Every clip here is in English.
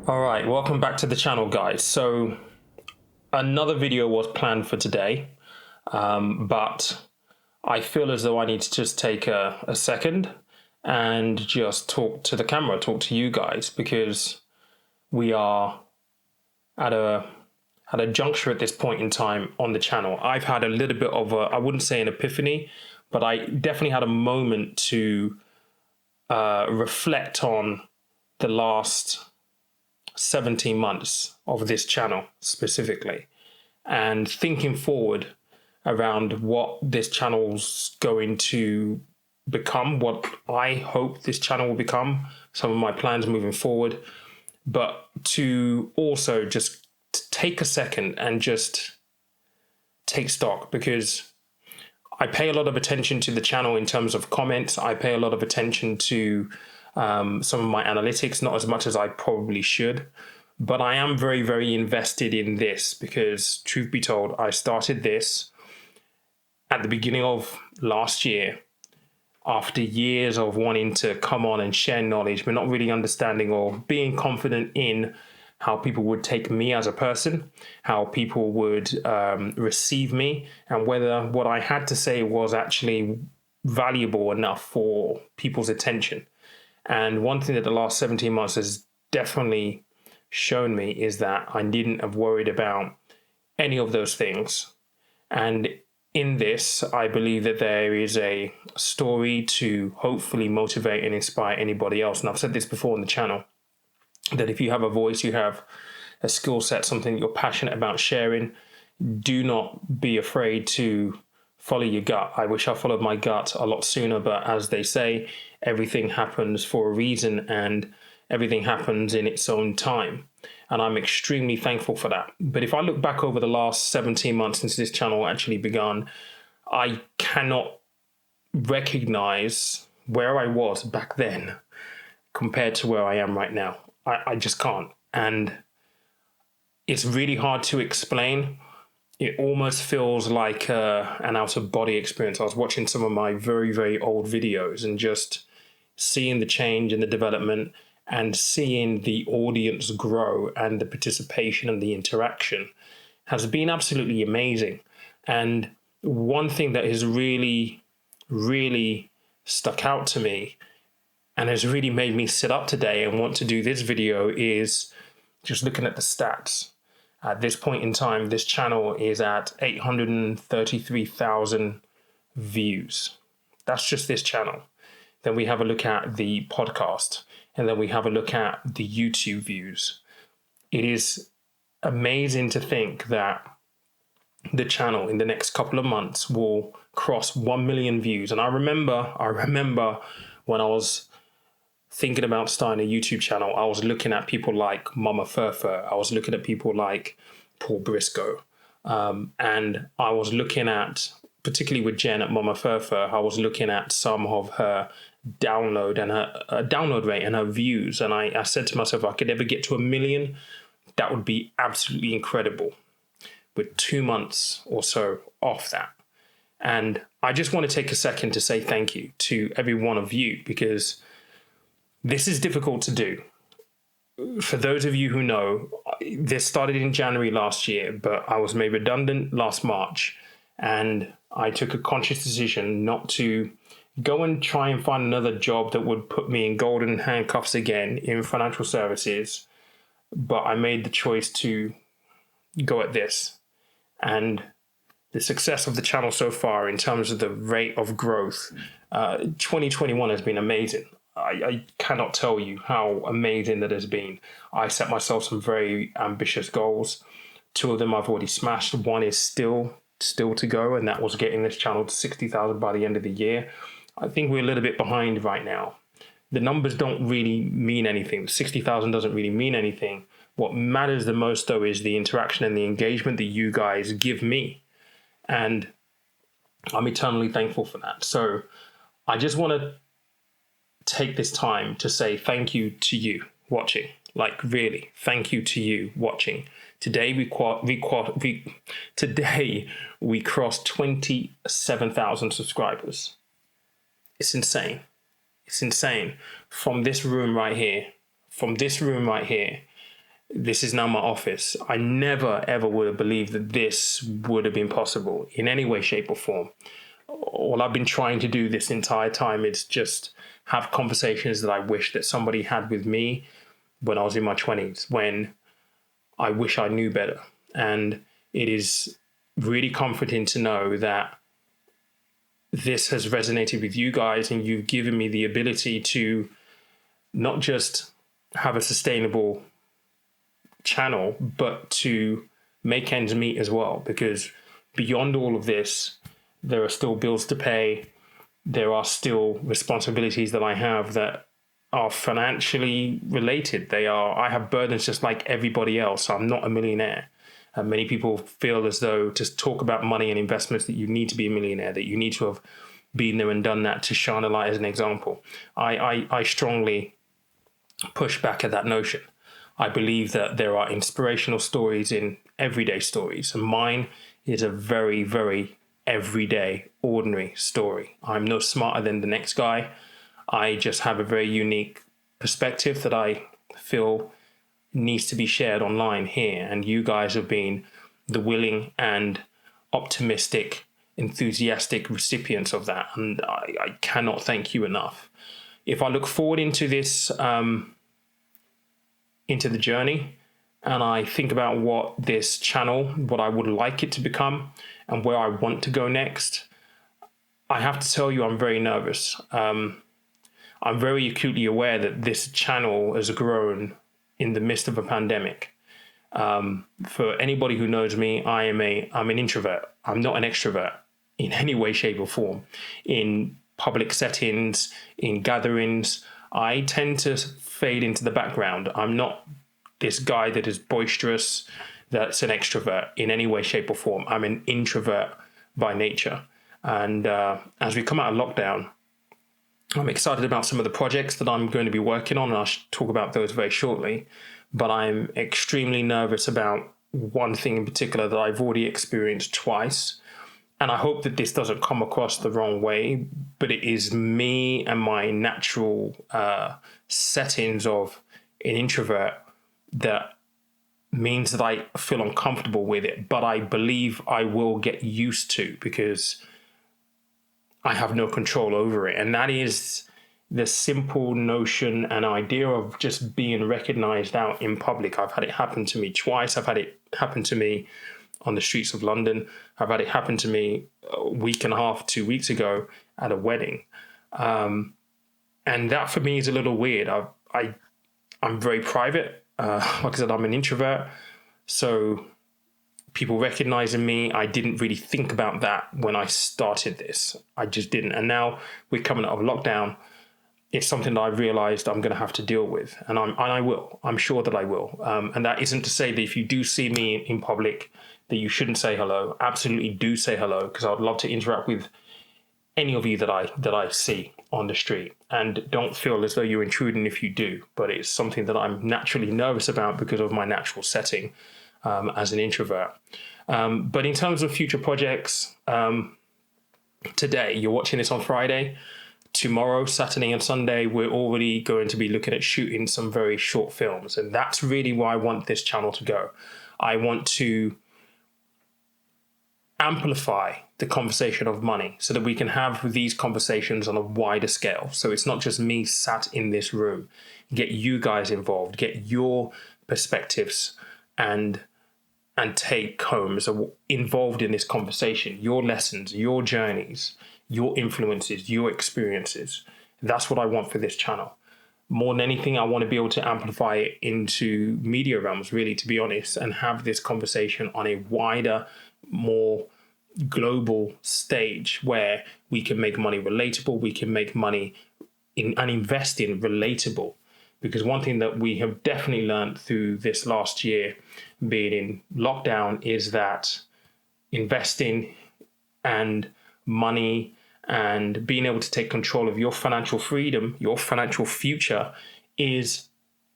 All right, welcome back to the channel, guys. So another video was planned for today, but I feel as though I need to just take a second and just talk to the camera, talk to you guys, because we are at a juncture at this point in time on the channel. I've had a little bit of I wouldn't say an epiphany, but I definitely had a moment to reflect on the last 17 months of this channel specifically, and thinking forward around what this channel's going to become, what I hope this channel will become, some of my plans moving forward, but to also just take a second and just take stock, because I pay a lot of attention to the channel in terms of comments. I pay a lot of attention to some of my analytics, not as much as I probably should, but I am very, very invested in this because, truth be told, I started this at the beginning of last year after years of wanting to come on and share knowledge, but not really understanding or being confident in how people would take me as a person, how people would receive me, and whether what I had to say was actually valuable enough for people's attention. And one thing that the last 17 months has definitely shown me is that I needn't have worried about any of those things. And in this, I believe that there is a story to hopefully motivate and inspire anybody else. And I've said this before on the channel, that if you have a voice, you have a skill set, something that you're passionate about sharing, do not be afraid to follow your gut. I wish I followed my gut a lot sooner, but as they say, everything happens for a reason and everything happens in its own time. And I'm extremely thankful for that. But if I look back over the last 17 months since this channel actually began, I cannot recognize where I was back then compared to where I am right now. I just can't. And it's really hard to explain. It almost feels like an out-of-body experience. I was watching some of my very, very old videos and just seeing the change and the development and seeing the audience grow and the participation and the interaction has been absolutely amazing. And one thing that has really, really stuck out to me and has really made me sit up today and want to do this video is just looking at the stats. At this point in time, this channel is at 833,000 views. That's just this channel. Then we have a look at the podcast, and then we have a look at the YouTube views. It is amazing to think that the channel in the next couple of months will cross 1 million views. And I remember when I was thinking about starting a YouTube channel, I was looking at people like Mama Furfur. I was looking at people like Paul Briscoe. And I was looking at, particularly with Jen at Mama Furfur, I was looking at some of her download and her download rate and her views. And I said to myself, if I could ever get to 1 million, that would be absolutely incredible. With 2 months or so off that. And I just want to take a second to say thank you to every one of you, because this is difficult to do. For those of you who know, this started in January last year, but I was made redundant last March, and I took a conscious decision not to go and try and find another job that would put me in golden handcuffs again in financial services, but I made the choice to go at this. And the success of the channel so far in terms of the rate of growth, 2021 has been amazing. I cannot tell you how amazing that has been. I set myself some very ambitious goals. 2 of them I've already smashed. One is still to go, and that was getting this channel to 60,000 by the end of the year. I think we're a little bit behind right now. The numbers don't really mean anything. 60,000 doesn't really mean anything. What matters the most, though, is the interaction and the engagement that you guys give me. And I'm eternally thankful for that. So I just want to take this time to say thank you to you watching. Like, really, thank you to you watching. Today we crossed 27,000 subscribers. It's insane. It's insane. From this room right here, This is now my office. I never, ever would have believed that this would have been possible in any way, shape, or form. All I've been trying to do this entire time is just have conversations that I wish that somebody had with me when I was in my 20s, when I wish I knew better. And it is really comforting to know that this has resonated with you guys, and you've given me the ability to not just have a sustainable channel, but to make ends meet as well. Because beyond all of this, there are still bills to pay. There are still responsibilities that I have that are financially related. I have burdens just like everybody else. I'm not a millionaire. Many people feel as though to talk about money and investments that you need to be a millionaire, that you need to have been there and done that to shine a light as an example. I strongly push back at that notion. I believe that there are inspirational stories in everyday stories, and mine is a very, very everyday, ordinary story. I'm no smarter than the next guy. I just have a very unique perspective that I feel needs to be shared online here, and you guys have been the willing and optimistic, enthusiastic recipients of that, and I cannot thank you enough. If I look forward into this, into the journey, and I think about what this channel, what I would like it to become, and where I want to go next, I have to tell you I'm very nervous. I'm very acutely aware that this channel has grown in the midst of a pandemic. For anybody who knows me, I'm an introvert. I'm not an extrovert in any way, shape, or form. In public settings, in gatherings, I tend to fade into the background. I'm not this guy that is boisterous, that's an extrovert in any way, shape, or form. I'm an introvert by nature. And as we come out of lockdown, I'm excited about some of the projects that I'm going to be working on, and I'll talk about those very shortly. But I'm extremely nervous about one thing in particular that I've already experienced twice. And I hope that this doesn't come across the wrong way, but it is me and my natural settings of an introvert that means that I feel uncomfortable with it. But I believe I will get used to, because I have no control over it. And that is the simple notion and idea of just being recognized out in public. I've had it happen to me twice. I've had it happen to me on the streets of London. I've had it happen to me a week and a half, 2 weeks ago at a wedding. And that for me is a little weird. I'm very private. Like I said, I'm an introvert. So people recognizing me, I didn't really think about that when I started this. I just didn't. And now we're coming out of lockdown. It's something that I've realized I'm going to have to deal with. And I will. I'm sure that I will. And that isn't to say that if you do see me in public, that you shouldn't say hello. Absolutely do say hello, because I'd love to interact with any of you that I see on the street. And don't feel as though you're intruding if you do. But it's something that I'm naturally nervous about because of my natural setting as an introvert. But in terms of future projects, today, you're watching this on Friday. Tomorrow, Saturday and Sunday, we're already going to be looking at shooting some very short films. And that's really where I want this channel to go. I want to amplify the conversation of money so that we can have these conversations on a wider scale. So it's not just me sat in this room. Get you guys involved, get your perspectives and take homes involved in this conversation, your lessons, your journeys, your influences, your experiences. That's what I want for this channel. More than anything, I want to be able to amplify it into media realms, really, to be honest, and have this conversation on a wider, more global stage where we can make money relatable, we can make money and invest in relatable. Because one thing that we have definitely learned through this last year being in lockdown is that investing and money and being able to take control of your financial freedom, your financial future, is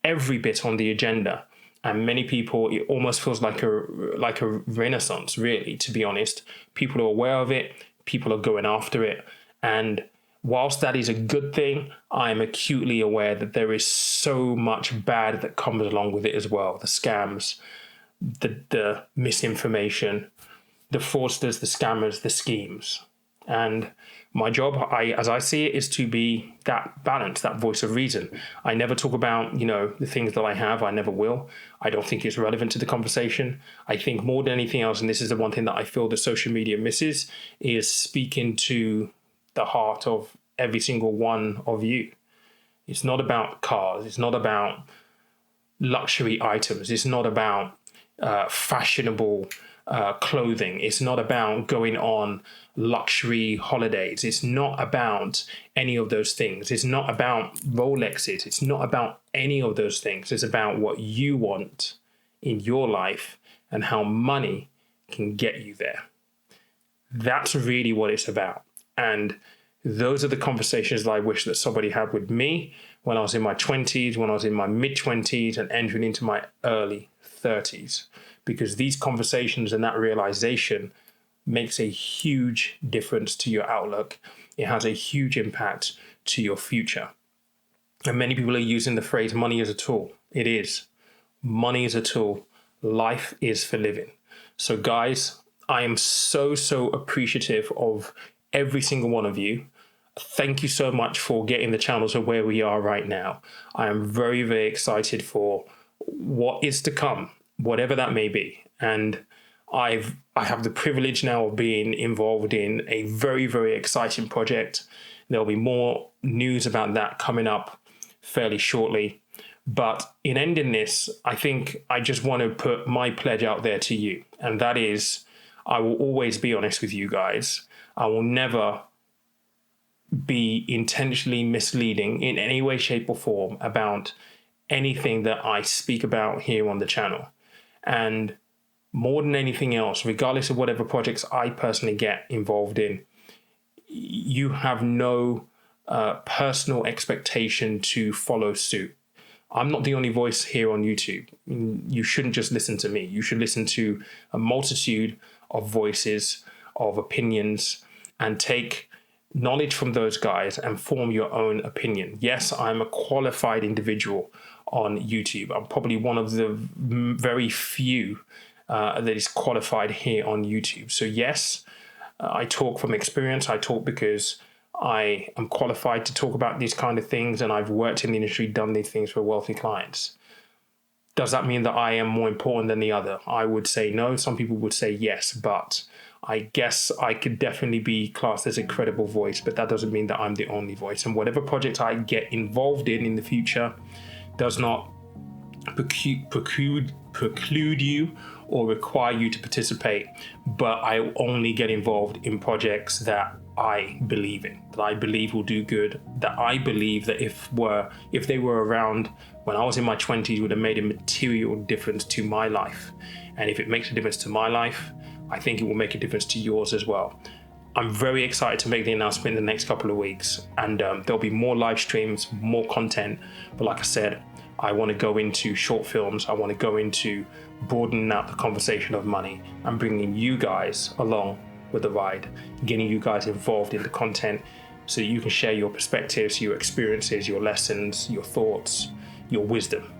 every bit on the agenda. And many people, it almost feels like a renaissance, really, to be honest. People are aware of it, people are going after it, and whilst that is a good thing, I am acutely aware that there is so much bad that comes along with it as well. The scams, the misinformation, the fraudsters, the scammers, the schemes. And my job, as I see it, is to be that balance, that voice of reason. I never talk about, the things that I have. I never will. I don't think it's relevant to the conversation. I think more than anything else, and this is the one thing that I feel that social media misses, is speaking to the heart of every single one of you. It's not about cars. It's not about luxury items. It's not about fashionable clothing. It's not about going on luxury holidays. It's not about any of those things. It's not about Rolexes. It's not about any of those things. It's about what you want in your life and how money can get you there. That's really what it's about. And those are the conversations that I wish that somebody had with me when I was in my 20s, when I was in my mid-20s and entering into my early 30s. Because these conversations and that realization makes a huge difference to your outlook. It has a huge impact to your future. And many people are using the phrase money is a tool. It is. Money is a tool. Life is for living. So guys, I am so appreciative of every single one of you. Thank you so much for getting the channel to where we are right now. I am very excited for what is to come, whatever that may be. And I have the privilege now of being involved in a very exciting project. There'll be more news about that coming up fairly shortly. But in ending this, I think I just want to put my pledge out there to you. And that is, I will always be honest with you guys. I will never be intentionally misleading in any way, shape or form about anything that I speak about here on the channel. And more than anything else, regardless of whatever projects I personally get involved in, you have no personal expectation to follow suit. I'm not the only voice here on YouTube. You shouldn't just listen to me. You should listen to a multitude of voices, of opinions, and take knowledge from those guys and form your own opinion. Yes, I'm a qualified individual on YouTube. I'm probably one of the very few that is qualified here on YouTube. So yes, I talk from experience. I talk because I am qualified to talk about these kind of things, and I've worked in the industry, done these things for wealthy clients. Does that mean that I am more important than the other? I would say no. Some people would say yes, but I guess I could definitely be classed as a credible voice, but that doesn't mean that I'm the only voice. And whatever project I get involved in the future does not preclude you or require you to participate, but I only get involved in projects that I believe in, that I believe will do good, that I believe that if they were around when I was in my 20s would have made a material difference to my life. And if it makes a difference to my life, I think it will make a difference to yours as well. I'm very excited to make the announcement in the next couple of weeks, and there'll be more live streams, more content. But like I said, I want to go into short films. I want to go into broadening out the conversation of money and bringing you guys along with the ride, getting you guys involved in the content so that you can share your perspectives, your experiences, your lessons, your thoughts, your wisdom.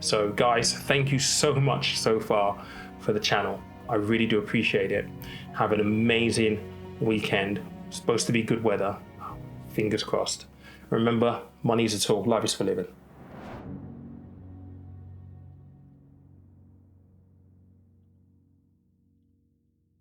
So guys, thank you so much so far for the channel. I really do appreciate it. Have an amazing weekend. It's supposed to be good weather. Fingers crossed. Remember, money is a tool. Life is for living.